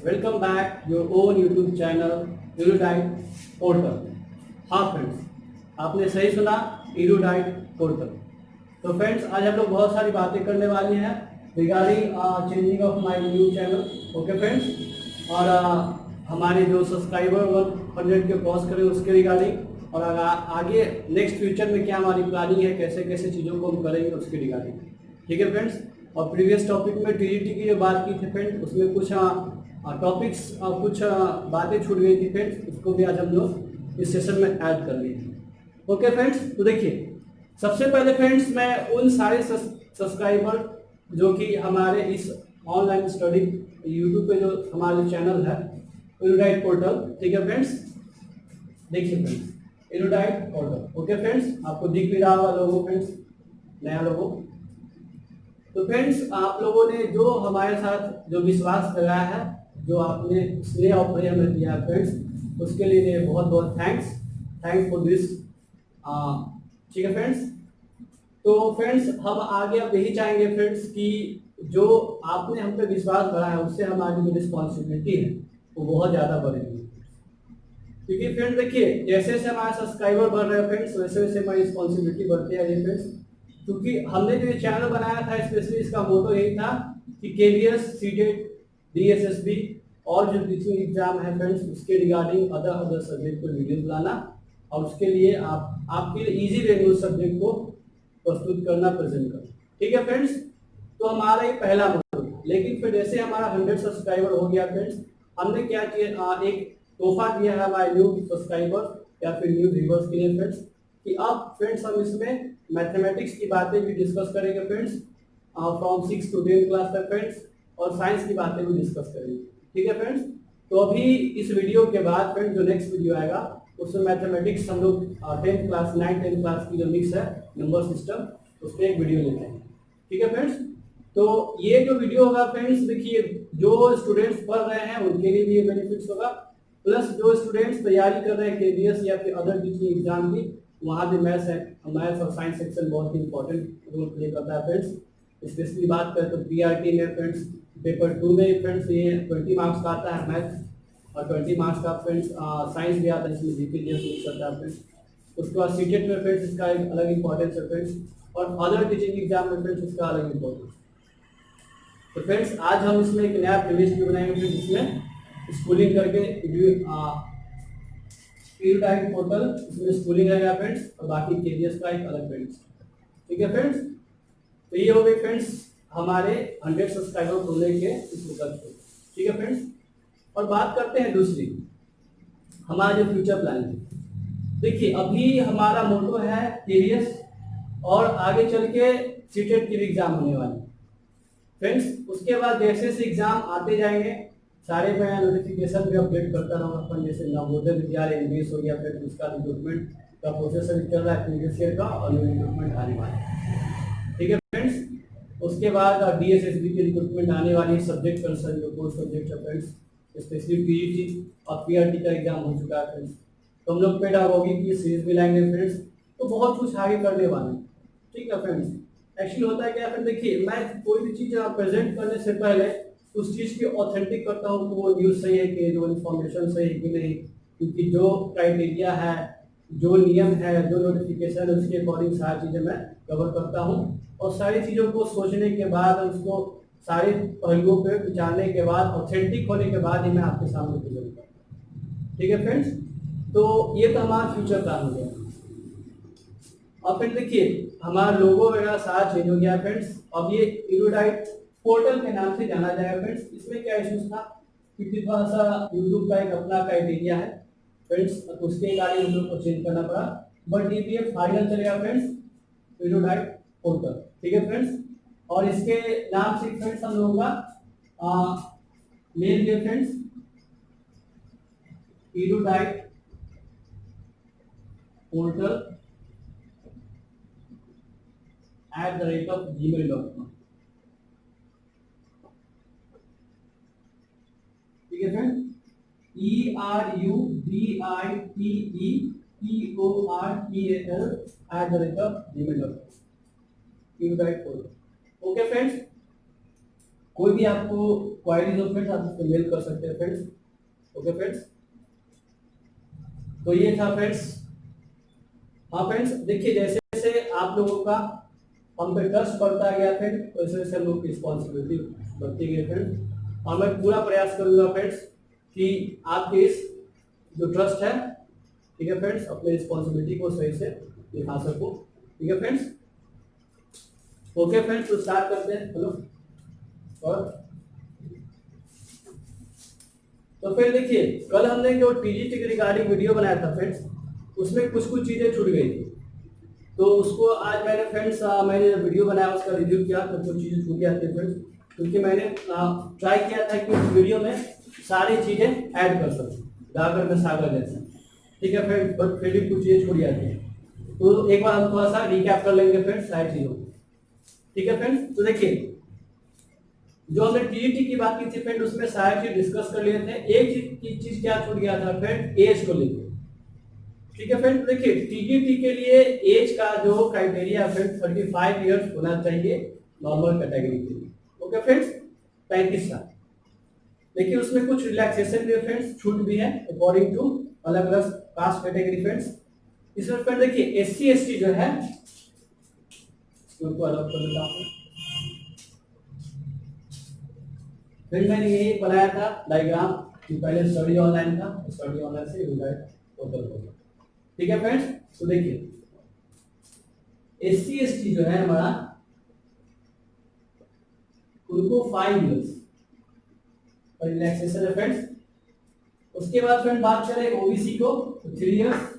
Welcome back your own YouTube channel यूरोडाइट portal. हाँ friends, आपने सही सुना, यूरोडाइट पोर्टल। तो फ्रेंड्स, आज हम लोग बहुत सारी बातें करने वाले हैं regarding changing of my new channel. Okay friends, और हमारे जो सब्सक्राइबर 100 के क्रॉस करें उसके रिगार्डिंग, और आगे नेक्स्ट फ्यूचर में क्या हमारी प्लानिंग है, कैसे कैसे चीज़ों को हम करेंगे उसके रिगार्डिंग। ठीक है फ्रेंड्स, और प्रीवियस टॉपिक में टीजीटी की जो बात की थी फ्रेंड्स, उसमें कुछ टॉपिक्स कुछ बातें छूट गई थी फ्रेंड्स, उसको भी आज हम लोग इस सेशन में ऐड कर लिए थे। ओके फ्रेंड्स, तो देखिए सबसे पहले फ्रेंड्स, मैं उन सारे सब्सक्राइबर जो कि हमारे इस ऑनलाइन स्टडी यूट्यूब पे जो हमारे चैनल है यूरोडाइट पोर्टल, ठीक है फ्रेंड्स, देखिए फ्रेंड्स यूरोडाइट पोर्टल। ओके फ्रेंड्स, आपको दिख भी रहा होगा लोगो फ्रेंड्स, नया लोगो। तो फ्रेंड्स, आप लोगों ने जो हमारे साथ जो विश्वास लगाया है, जो आपने स्नेह और प्रेम में दिया है फ्रेंड्स, उसके लिए बहुत बहुत थैंक्स फॉर दिस। ठीक है फ्रेंड्स, तो फ्रेंड्स हम आगे अब यही चाहेंगे फ्रेंड्स कि जो आपने हम पे विश्वास बढ़ा है उससे हमारी जो रिस्पॉन्सिबिलिटी है वो बहुत ज़्यादा बढ़ेगी। क्योंकि फ्रेंड्स देखिए, जैसे जैसे हमारे सब्सक्राइबर बढ़ रहे हैं फ्रेंड्स, वैसे वैसे हमारी रिस्पॉन्सिबिलिटी बढ़ती है फ्रेंड्स। क्योंकि हमने जो ये चैनल बनाया था स्पेशली इसका मोटो यही था कि केवीएस, सीटेट, डीएसएसबी और जो टीचिंग एग्जाम है फ्रेंड्स उसके रिगार्डिंग अदर सब्जेक्ट को वीडियो लाना, और उसके लिए आपके लिए इजी रहेंगे उस सब्जेक्ट को प्रस्तुत करना, प्रेजेंट करना। ठीक है फ्रेंड्स, तो हमारा ये पहला मोटो था। लेकिन फिर जैसे हमारा 100 सब्सक्राइबर हो गया फ्रेंड्स, हमने क्या किया, एक तोहफा दिया है हमारे न्यू सब्सक्राइबर्स या फिर न्यू व्यूवर्स के लिए फ्रेंड्स, कि अब फ्रेंड्स हम इसमें मैथमेटिक्स की बातें भी डिस्कस करेंगे फ्रेंड्स, फ्रॉम 6 to 10 क्लास तक फ्रेंड्स, और साइंस की बातें भी डिस्कस करेंगे। ठीक है फ्रेंड्स, तो अभी इस वीडियो के बाद फ्रेंड्स जो नेक्स्ट वीडियो आएगा उसमें मैथमेटिक्स हम लोग 10th class 9th 10th class की जो मिक्स है नंबर सिस्टम, उस पर एक वीडियो लेते हैं। ठीक है फ्रेंड्स, तो ये जो वीडियो होगा फ्रेंड्स, देखिए जो स्टूडेंट्स पढ़ रहे हैं उनके लिए भी ये बेनिफिट्स होगा, प्लस जो स्टूडेंट्स तैयारी कर रहे हैं केवीएस या फिर अदर टीचिंग एग्जाम की, वहाँ भी मैथ्स और साइंस सेक्शन बहुत ही इंपॉर्टेंट रोल प्ले करता है फ्रेंड्स। स्पेशली बात करें तो पीआरटी में फ्रेंड्स पेपर 2 में फ्रेंड्स ये 20 मार्क्स का आता है मैथ्स, और 20 मार्क्स का फ्रेंड्स साइंस भी आता है, इसमें जीके मिक्स होता है फ्रेंड्स। उसके बाद सीटेट में फ्रेंड्स इसका एक अलग इंपॉर्टेंस है फ्रेंड्स, और अदर टीचिंग एग्जाम में फ्रेंड्स इसका अलग इंपॉर्टेंस। तो फ्रेंड्स आज हम इसमें एक नया प्लेलिस्ट भी बनाएंगे फ्रेंड्स, जिसमें स्कूलिंग करके यूरोडाइट पोर्टल, इसमें स्कूलिंग रहेगा फ्रेंड्स, और बाकी केवीएस का एक अलग फ्रेंड्स। ठीक है फ्रेंड्स, तो ये हो गए फ्रेंड्स हमारे 100 सब्सक्राइबर को लेके इस रिसर्च को। ठीक है फ्रेंड्स, और बात करते हैं दूसरी हमारा जो फ्यूचर प्लान है। देखिए अभी हमारा मोटो है केवीएस, और आगे चल के सीटेट की भी एग्जाम होने वाली फ्रेंड्स। उसके बाद जैसे जैसे एग्जाम आते जाएंगे सारे मैं नोटिफिकेशन भी अपडेट करता रहूँगा अपन, जैसे नवोदय विद्यालय इंग्लिश हो गया, फिर उसका रिक्रूटमेंट का प्रोसेस अभी चल रहा है प्रीवियस ईयर का, और न्यू रिक्रूटमेंट आने वाला है। ठीक है फ्रेंड्स, उसके बाद डीएसएसबी की रिक्रूटमेंट आने वाली है, सब्जेक्ट कंसर्न जो कोर्स सब्जेक्ट है फ्रेंड्स, स्पेशली पीईटी और पीआरटी का एग्जाम हो चुका है फ्रेंड्स। तो हम लोग पेडागोगी की सीरीज भी लाएंगे फ्रेंड्स, तो बहुत कुछ आगे करने वाले हैं। ठीक है फ्रेंड्स, एक्चुअली होता है क्या फ्रेंड, देखिए मैं कोई भी चीज़ प्रेजेंट करने से पहले उस चीज़ की ऑथेंटिक करता हूँ कि वो न्यूज़ सही है कि जो इन्फॉर्मेशन सही है कि नहीं, क्योंकि जो क्राइटेरिया है, जो नियम है, जो नोटिफिकेशन है, उसके अकॉर्डिंग सारी चीज़ें मैं कवर करता हूँ, और सारी चीज़ों को सोचने के बाद उसको सारे पहलुओं पे विचारने के बाद ऑथेंटिक होने के बाद ही मैं आपके सामने प्रेजेंट करता हूँ। ठीक है फ्रेंड्स, तो ये तो हमारा फ्यूचर प्लान हो गया। और फिर देखिए हमारा लोगो वगैरह सारा चेंज हो गया फ्रेंड्स, अब ये यूरोडाइट पोर्टल के नाम से जाना जाएगा फ्रेंड्स। इसमें क्या इश्यूज था, क्योंकि थोड़ा सा यूट्यूब का एक अपना क्राइटेरिया है फ्रेंड्स, तो उसके कारण हम लोग को चेंज करना पड़ा, बट ये फाइनल चलेगा फ्रेंड्स यूरोडाइट पोर्टल। ठीक है फ्रेंड्स, और इसके नाम से फ्रेंड्स हम लोगों का मेल है फ्रेंड्स यूरोडाइट पोर्टल @gmail.com। ठीक है friend, ERUDITEPORTAL @gmail.com। Okay friends, कोई भी आपको क्वायरीज हो फ्रेंड्स, आप इसको मेल कर सकते हैं फ्रेंड्स। ओके फ्रेंड्स, तो ये था फ्रेंड्स। हाँ फ्रेंड्स, देखिए जैसे जैसे आप लोगों का हम पे ट्रस्ट बढ़ता गया फ्रेंड, वैसे वैसे हम लोग की रिस्पॉन्सिबिलिटी बढ़ती गई फ्रेंड। और मैं पूरा प्रयास करूंगा फ्रेंड्स कि आपके इस जो ट्रस्ट है, ठीक है फ्रेंड्स, अपने रिस्पॉन्सिबिलिटी को सही से निभा सकूं। ठीक है फ्रेंड्स, ओके फ्रेंड्स, तो स्टार्ट करते हैं। हेलो, और तो फिर देखिए, कल हमने जो टीजीटी के रिगार्डिंग वीडियो बनाया था फ्रेंड्स, उसमें कुछ कुछ चीजें छूट गई थी, तो उसको आज मैंने फ्रेंड्स मैंने जब वीडियो बनाया उसका रिव्यू किया तो कुछ चीजें छूट जाती है फ्रेंड्स, क्योंकि मैंने ट्राई किया था कि वीडियो में सारी चीजें ऐड कर सकूं, गागर में सागर जैसा। ठीक है फ्रेंड्स, बट फिर भी कुछ चीजें छूट जाती है, तो एक बार हम थोड़ा सा रिकैप कर लेंगे फ्रेंड्स सारी चीजों को। ठीक है फ्रेंड्स, तो देखिए जो हमने टीईटी की बात की थी फ्रेंड, उसमें सारी चीज डिस्कस कर लिए थे। एक चीज क्या छूट गया था फ्रेंड, एज को लेकर। ठीक है फ्रेंड, देखिए टीजीटी के लिए एज का जो क्राइटेरिया फ्रेंड 35 इयर्स होना चाहिए नॉर्मल कैटेगरी के लिए। ओके फ्रेंड्स, 35 साल। देखिए उसमें कुछ रिलैक्सेशन भी फ्रेंड्स, छूट भी है अकॉर्डिंग टू अलग अलग कास्ट कैटेगरी फ्रेंड्स। इसमें फ्रेंड देखिए एससी एसटी जो है उसको अलग कर देता हूं। फिर मैंने यही बनाया था डायग्राम कि पहले स्टडी ऑनलाइन था, स्टडी ऑनलाइन से यूगाइड टोटल हो गया। ठीक है फ्रेंड्स, तो देखिए एससी एसटी जो है हमारा, उनको 5 इयर्स और रिलैक्सेशन है फ्रेंड्स। उसके बाद फ्रेंड बात करें ओबीसी को तो 3 इयर्स।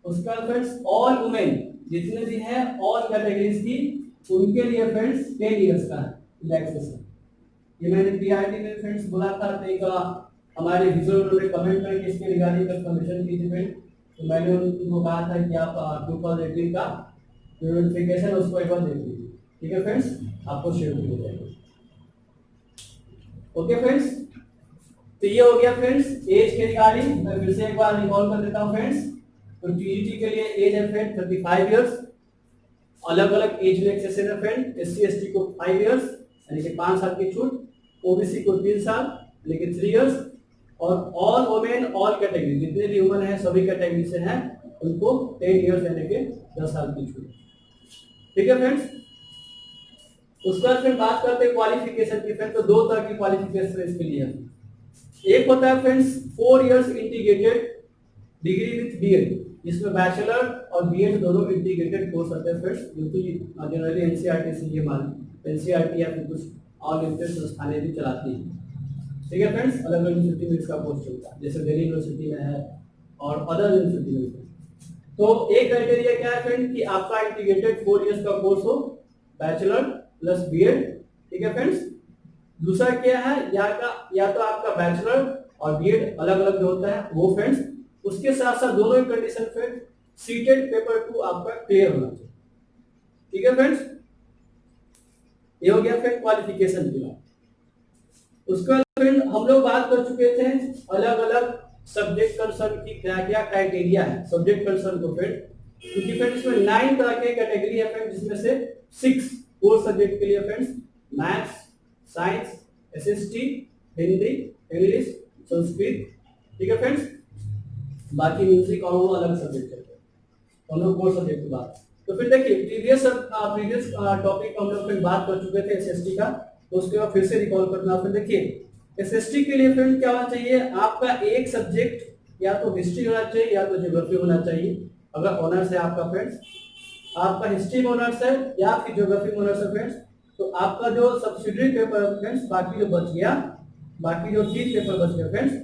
उसके बाद फ्रेंड्स ऑल वुमेन जितने भी हैं ऑल कैटेगरीज की, उनके लिए फ्रेंड्स 10 इयर्स का रिलैक्सेशन। ये मैंने पीआरटी में फ्रेंड्स बोला था, तो एक हमारे विजुअल ने कमेंट करके इसके रिगार्डिंग कंफर्मेशन की थी फ्रेंड, तो मैंने उनको कहा था कि आप 2018 का जो नोटिफिकेशन उसको एक बार देख लीजिए। ठीक है फ्रेंड्स, आपको शेयर हो जाएगा। ओके फ्रेंड्स, तो ये हो गया फ्रेंड्स एज के रिगार्डिंग। मैं फिर से एक बार रिकॉल कर देता हूं फ्रेंड्स। तो टीजीटी के लिए एज है फ्रेंड 35 इयर्स, अलग अलग एज रिलैक्सेशन है फ्रेंड। एससी एसटी को 5 इयर्स यानी कि 5 साल की छूट, ओबीसी को 3 साल यानी कि 3 इयर्स, और ऑल वुमेन ऑल कैटेगरी जितने भी वुमेन है सभी कैटेगरी से हैं उनको 10 इयर्स यानी कि 10 साल की छूट। ठीक है फ्रेंड्स, उसके बाद फिर बात करते हैं क्वालिफिकेशन की फ्रेंड। तो दो तरह की क्वालिफिकेशन इसके लिए है। एक होता है friends 4 years integrated degree with BEd, जिसमें बैचलर और बीएड दोनों इंटीग्रेटेड कोर्स होते हैं फ्रेंड्स, जो कि जनरली एनसीईआरटी से ये मान एनसीईआरटी या फिर कुछ और लिमिटेड संस्थानें भी चलाती हैं। ठीक है फ्रेंड्स, अलग अलग यूनिवर्सिटी में इसका कोर्स चलता है, जैसे दिल्ली यूनिवर्सिटी में है और अदर यूनिवर्सिटी में है। तो एक क्राइटेरिया क्या है फ्रेंड कि आपका इंटीग्रेटेड 4 इयर्स का कोर्स हो, बैचलर प्लस बीएड। ठीक है फ्रेंड्स, दूसरा क्या है या तो आपका बैचलर और बीएड अलग अलग जो होता है वो फ्रेंड्स। उसके साथ साथ दोनों ही कंडीशन फ्रेंड सीटेड पेपर 2 आपका क्लियर होना चाहिए। ठीक है फ्रेंड्स, ये हो गया फ्रेंड क्वालिफिकेशन की बात। उसके बाद फ्रेंड हम लोग बात कर चुके थे अलग अलग सब्जेक्ट कंसर्न की क्या क्या क्राइटेरिया है सब्जेक्ट कंसर्न को फ्रेंड, क्योंकि फ्रेंड इसमें 9 तरह के कैटेगरी है फ्रेंड, जिसमें से 6 कोर सब्जेक्ट के लिए friends maths, science, SST, Hindi, English, Sanskrit. ठीक है फ्रेंड्स, बाकी म्यूजिक और वो अलग सब्जेक्ट है, हम लोग कोर सब्जेक्ट की बात। तो फिर देखिए प्रीवियस टॉपिक हम लोग फिर बात कर चुके थे एसएसटी का, तो उसके बाद फिर से रिकॉल करना। फिर देखिए एसएसटी के लिए फ्रेंड क्या होना चाहिए, आपका एक सब्जेक्ट या तो हिस्ट्री होना चाहिए या तो ज्योग्राफी होना चाहिए। अगर ऑनर्स है आपका फ्रेंड्स, आपका हिस्ट्री में ऑनर्स है या फिर ज्योग्राफी में ऑनर्स है फ्रेंड्स, तो आपका जो सब्सिडरी पेपर है फ्रेंड्स, बाकी जो बच गया, बाकी जो 3 पेपर बच गए फ्रेंड्स,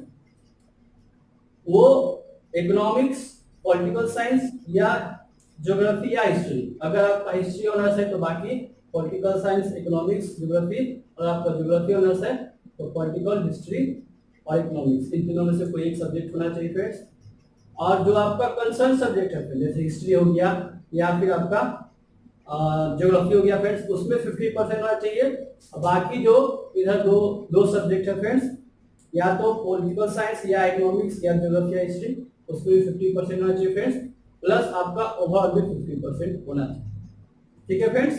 वो इकोनॉमिक्स, पॉलिटिकल साइंस या ज्योग्राफी या हिस्ट्री। अगर आपका हिस्ट्री ऑनर्स है तो बाकी पॉलिटिकल साइंस, इकोनॉमिक्स, ज्योग्राफी, और आपका ज्योग्राफी ऑनर्स है तो पॉलिटिकल, हिस्ट्री और इकोनॉमिक्स, इन तीनों में से कोई एक सब्जेक्ट होना चाहिए फ्रेंड्स। और जो आपका कंसर्न सब्जेक्ट है जैसे हिस्ट्री हो गया या फिर आपका ज्योग्राफी हो गया फ्रेंड्स, उसमें 50% होना चाहिए। बाकी जो इधर दो सब्जेक्ट है फ्रेंड्स, या तो पॉलिटिकल साइंस या इकोनॉमिक्स या ज्योग्राफी या हिस्ट्री, उसमें भी 50% होना चाहिए फ्रेंड्स, प्लस आपका ओवरऑल भी 50% होना चाहिए। ठीक है फ्रेंड्स,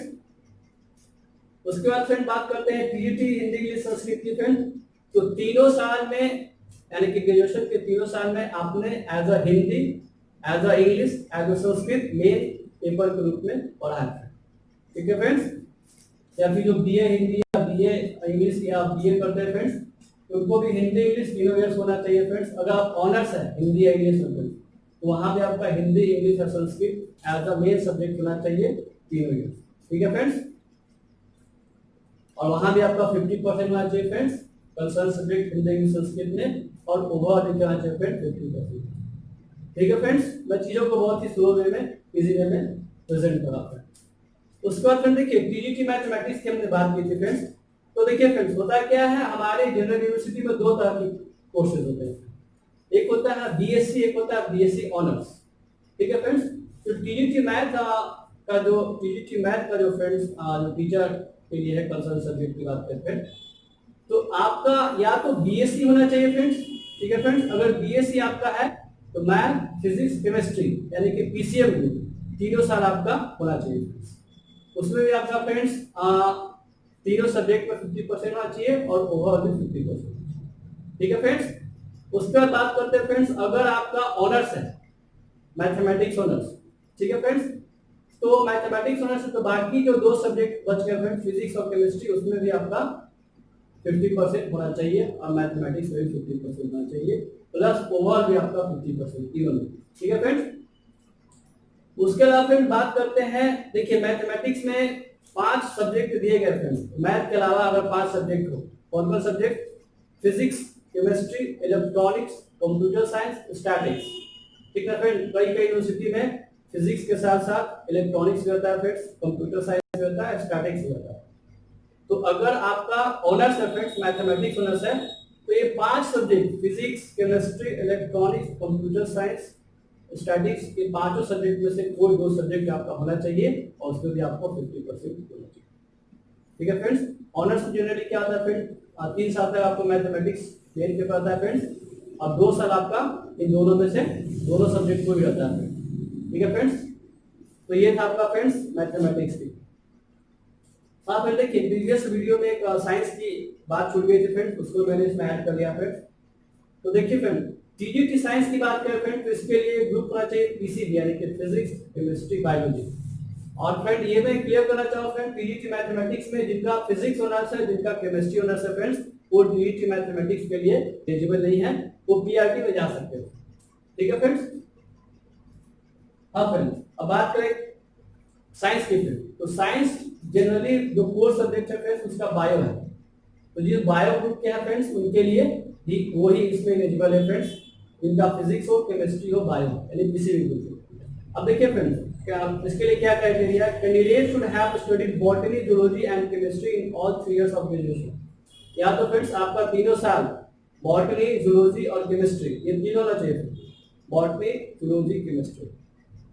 उसके बाद फ्रेंड बात करते हैं टीजीटी हिंदी इंग्लिश संस्कृत की फ्रेंड। तो तीनों साल में यानी कि ग्रेजुएशन के तीनों साल में आपने as a Hindi, as a English, as a Sanskrit main paper के रूप में पढ़ा है। ठीक है फ्रेंड्स, या फिर जो बीए हिंदी या बीए इंग्लिश या बीए करते हैं फ्रेंड्स, तो उनको भी हिंदी इंग्लिश तीनों ईयर्स होना चाहिए फ्रेंड्स। अगर आप ऑनर्स है हिंदी या इंग्लिश में तो वहां पे आपका हिंदी, इंग्लिश और Sanskrit as a main subject होना चाहिए तीनों ईयर्स। ठीक है फ्रेंड्स, और वहां भी आपका 50% होना चाहिए friends concern subject Hindi, English, Sanskrit में, और ओवरऑल होना चाहिए फ्रेंड्स 50%। ठीक है फ्रेंड्स, मैं चीजों को बहुत ही स्लो वे में, इजी वे में प्रेजेंट कर रहा हूं। उसके बाद फ्रेंड देखिए टीजीटी मैथमेटिक्स की हमने बात की थी फ्रेंड्स। तो देखिए फ्रेंड्स होता क्या है, हमारे जनरल यूनिवर्सिटी में दो तरह के कोर्सेज होते हैं। एक होता है बीएससी, एक होता है बीएससी ऑनर्स। ठीक है फ्रेंड्स, तो टीजीटी मैथ का जो फ्रेंड्स जो टीचर के लिए है कंसर्न सब्जेक्ट की बात करते हैं, तो आपका या तो बीएससी होना चाहिए फ्रेंड्स। ठीक है फ्रेंड्स, अगर बीएससी आपका है तो मैथ, फिजिक्स, केमिस्ट्री यानी कि पीसीएम तीनों साल आपका होना चाहिए। उसमें भी आपका फ्रेंड्स तीनों सब्जेक्ट में 50% होना चाहिए और ओवरऑल में 50%। ठीक है फ्रेंड्स, उसके बाद बात करते हैं फ्रेंड्स अगर आपका ऑनर्स है मैथमेटिक्स ऑनर्स। ठीक है फ्रेंड्स, तो मैथमेटिक्स ऑनर्स है तो बाकी जो दो सब्जेक्ट बच गए फ्रेंड्स फिजिक्स और केमिस्ट्री, उसमें भी आपका 50% होना चाहिए और मैथमेटिक्स में भी 50% होना चाहिए, प्लस ओवरऑल भी आपका 50% इवन। ठीक है फ्रेंड्स, उसके अलावा फ्रेंड बात करते हैं, देखिए मैथमेटिक्स में 5 सब्जेक्ट दिए गए फ्रेंड्स। मैथ के अलावा अगर 5 सब्जेक्ट हो, कौन कौन subject? Physics, chemistry, electronics, computer science, statics. ठीक है फ्रेंड, कई यूनिवर्सिटी में फिजिक्स के साथ साथ इलेक्ट्रॉनिक्स भी होता है फ्रेंड्स, कंप्यूटर साइंस भी होता है, स्टैटिक्स भी होता है। तो अगर आपका ऑनर्स है फ्रेंड्स मैथमेटिक्स ऑनर्स है तो ये 5 subject physics, chemistry, electronics, computer science, statics, ये पांचों सब्जेक्ट में से कोई 2 सब्जेक्ट आपका होना चाहिए और उसमें भी आपको 50% होना चाहिए। ठीक है फ्रेंड्स, ऑनर्स जनरली क्या होता है फ्रेंड, 3 साल तक आपको मैथमेटिक्स मेन पेपर आता है फ्रेंड्स, और 2 साल आपका इन दोनों में से दोनों सब्जेक्ट को भी रहता है। ठीक है फ्रेंड्स, तो ये था आपका फ्रेंड्स मैथमेटिक्स की। हाँ फ्रेंड देखिए प्रीवियस वीडियो में एक साइंस की बात छूट गई थी फ्रेंड्स, उसको मैंने इसमें ऐड कर लिया फ्रेंड्स। तो देखिए फ्रेंड टीजीटी साइंस की बात करें फ्रेंड तो इसके लिए ग्रुप होना चाहिए पीसीबी यानी कि फिजिक्स, केमिस्ट्री, बायोलॉजी। और फ्रेंड ये मैं क्लियर करना चाहूँ फ्रेंड टीजीटी मैथमेटिक्स में जिनका फिजिक्स ऑनर्स है, जिनका केमिस्ट्री ऑनर्स है फ्रेंड्स, वो टीजीटी मैथमेटिक्स के लिए एलिजिबल नहीं है, वो पीआरटी में जा सकते हो। ठीक है फ्रेंड्स, हाँ फ्रेंड्स अब बात करें साइंस की फ्रेंड, तो साइंस जनरली जो कोर सब्जेक्ट है फ्रेंड्स उसका बायो है, तो जो बायो ग्रुप के हैं फ्रेंड्स उनके लिए ही वो ही इसमें एलिजिबल है फ्रेंड्स, जिनका फिजिक्स हो, केमिस्ट्री हो, बायो यानी पीसीबी ग्रुप। अब देखिए फ्रेंड्स क्या इसके लिए क्या criteria, candidate should have studied botany, zoology and chemistry in all 3 years of graduation. या तो फ्रेंड्स आपका तीनों साल बॉटनी, जूलॉजी और केमिस्ट्री ये तीनों होना चाहिए, बॉटनी, जूलॉजी, केमिस्ट्री।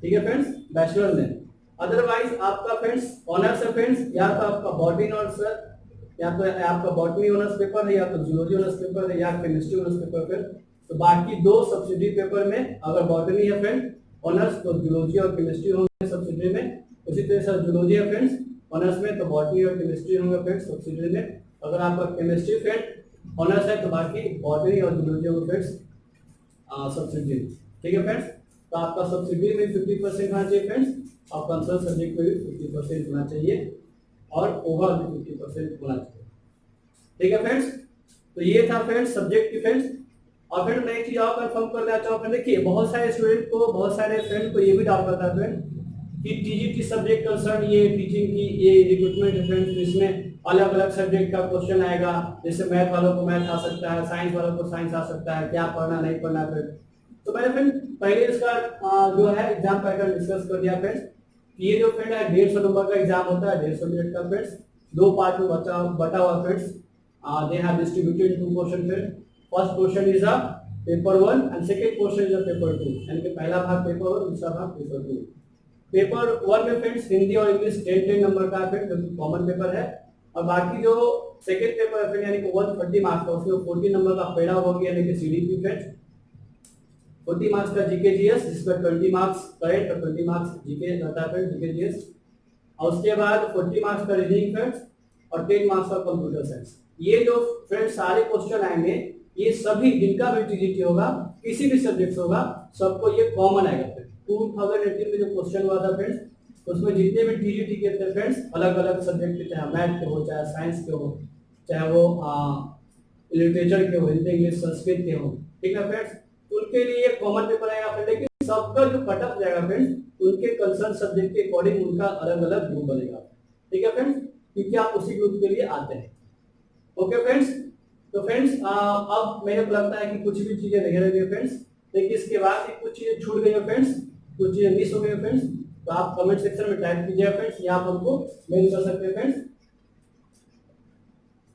ठीक है फ्रेंड्स बैचलर में। अदरवाइज आपका फ्रेंड्स ऑनर्स है फ्रेंड्स, या तो आपका बॉटनी ऑनर्स है, या तो आपका बॉटनी ऑनर्स पेपर है, या तो जूलॉजी ऑनर्स पेपर है, या केमिस्ट्री ऑनर्स पेपर है। तो बाकी 2 सब्सिडी पेपर में अगर बॉटनी है फ्रेंड ऑनर्स तो जूलॉजी और केमिस्ट्री होंगे सब्सिडी में, उसी तरह से जूलॉजी है फ्रेंड्स ऑनर्स में तो बॉटनी और केमिस्ट्री होंगे फ्रेंड्स सब्सिडी में। अगर आपका केमिस्ट्री फ्रेंड ऑनर्स है तो बाकी बॉटनी और जूलॉजी होंगे फ्रेंड्स सब्सिडी। ठीक है फ्रेंड्स, तो आपका सब्सिडी में 50% होना चाहिए फ्रेंड्स, और कंसर्न सब्जेक्ट में भी 50% होना चाहिए, और ओवरऑल भी 50% होना चाहिए। ठीक है फ्रेंड्स, तो ये था फ्रेंड्स सब्जेक्ट की फ्रेंड्स। और फिर मैं एक चीज और कंफर्म करना चाहूँ, देखिए बहुत सारे स्टूडेंट को, बहुत सारे फ्रेंड को ये भी डाउट रहता है फ्रेंड कि टीजीटी सब्जेक्ट कंसर्न ये टीचिंग की ये रिक्रूटमेंट है फ्रेंड्स, इसमें अलग अलग सब्जेक्ट का क्वेश्चन आएगा, जैसे मैथ वालों को मैथ आ सकता है, साइंस वालों को साइंस आ सकता है, क्या पढ़ना नहीं पढ़ना फ्रेंड। तो मैंने फ्रेंड पहले इसका जो है एग्जाम पैटर्न डिस्कस कर दिया फ्रेंड्स। ये जो फ्रेंड है 150 नंबर का एग्जाम होता है, 150 मिनट का फ्रेंड्स, 2 पार्ट में बटा हुआ friends. They have distributed 2 question friend. First question is a paper 1 and second question is a paper 2, यानी कि पहला भाग पेपर 1, दूसरा भाग पेपर 2। पेपर 1 में फ्रेंड्स हिंदी और इंग्लिश 10 नंबर का फ्रेंड जो कि कॉमन पेपर है, और बाकी जो सेकंड पेपर है फ्रेंड यानी कि 130 मार्क्स का, उसमें 40 नंबर का पेड़ा होगी यानी कि सीडीपी फ्रेंड्स, 40 मार्क्स का जीके जीएस जिसमें 20 मार्क्स करेंट और 20 मार्क्स जीके रहता है फ्रेंड्स जीके जीएस, और उसके बाद 40 मार्क्स का रीजनिंग फ्रेंड्स, और 10 मार्क्स का कंप्यूटर साइंस। ये जो फ्रेंड्स सारे क्वेश्चन आएंगे, ये सभी जिनका भी टीजीटी होगा, किसी भी सब्जेक्ट होगा, सबको ये कॉमन आएगा। 2018 में जो क्वेश्चन हुआ था फ्रेंड्स, उसमें जितने भी टीजीटी के थे फ्रेंड्स, अलग अलग सब्जेक्ट के, चाहे मैथ के हो, चाहे साइंस के हो, चाहे वो लिटरेचर के हो, हिंदी इंग्लिश संस्कृत के हो, ठीक है फ्रेंड्स, उनके लिए कॉमन पेपर आएगा फ्रेंड। लेकिन सबका जो कट ऑफ जाएगा फ्रेंड्स, उनके कंसर्न सब्जेक्ट के अकॉर्डिंग उनका अलग अलग ग्रुप बनेगा, ठीक है फ्रेंड्स, क्योंकि आप उसी ग्रुप के लिए आते हैं। ओके फ्रेंड्स, तो फ्रेंड्स अब मेरे को लगता है कि कुछ भी चीजें नहीं रह गई फ्रेंड्स, लेकिन इसके बाद भी कुछ चीजें छूट गई है फ्रेंड्स, कुछ चीजें मिस हो गई फ्रेंड्स, तो आप कमेंट सेक्शन में टाइप कीजिएगा फ्रेंड्स, या आप हमको मेल कर सकते हैं फ्रेंड्स,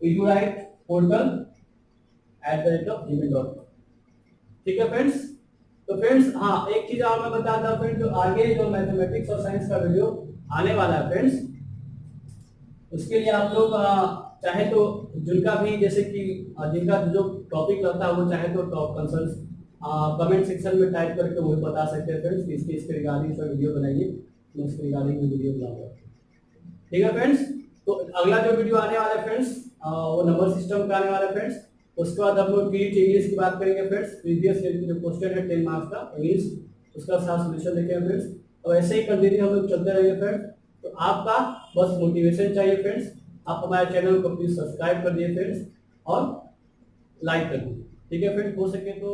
edudightportal@gmail.com, ठीक है फ्रेंड्स। तो फ्रेंड्स हाँ, एक चीज और मैं बताता हूँ फ्रेंड्स, जो आगे जो मैथमेटिक्स और साइंस का वीडियो आने वाला है फ्रेंड्स, उसके लिए आप लोग चाहे तो जिनका भी जैसे कि जिनका जो टॉपिक लगता है, वो चाहे तो टॉप कंसर्न कमेंट सेक्शन में टाइप करके मुझे बता सकते हैं फ्रेंड्स, इसके रिगार्डिंग पर वीडियो बनाइए, मैं इसके रिगार्डिंग में वीडियो बनाऊंगा, ठीक है फ्रेंड्स। तो अगला जो वीडियो आने वाला है फ्रेंड्स, वो नंबर सिस्टम का आने वाला है फ्रेंड्स। उसके बाद हम लोग टीईटी इंग्लिश की बात करेंगे फ्रेंड्स, प्रीवियस ईयर की जो क्वेश्चन है 10 मार्क्स का इंग्लिश, उसका साथ सॉल्यूशन देखेंगे फ्रेंड्स। और ऐसे ही कंटिन्यू हम लोग चलते रहेंगे फ्रेंड्स। तो आपका बस मोटिवेशन चाहिए फ्रेंड्स, आप हमारे चैनल को प्लीज सब्सक्राइब कर दिए फ्रेंड्स, और लाइक कर दीजिए, ठीक है फ्रेंड्स। हो सके तो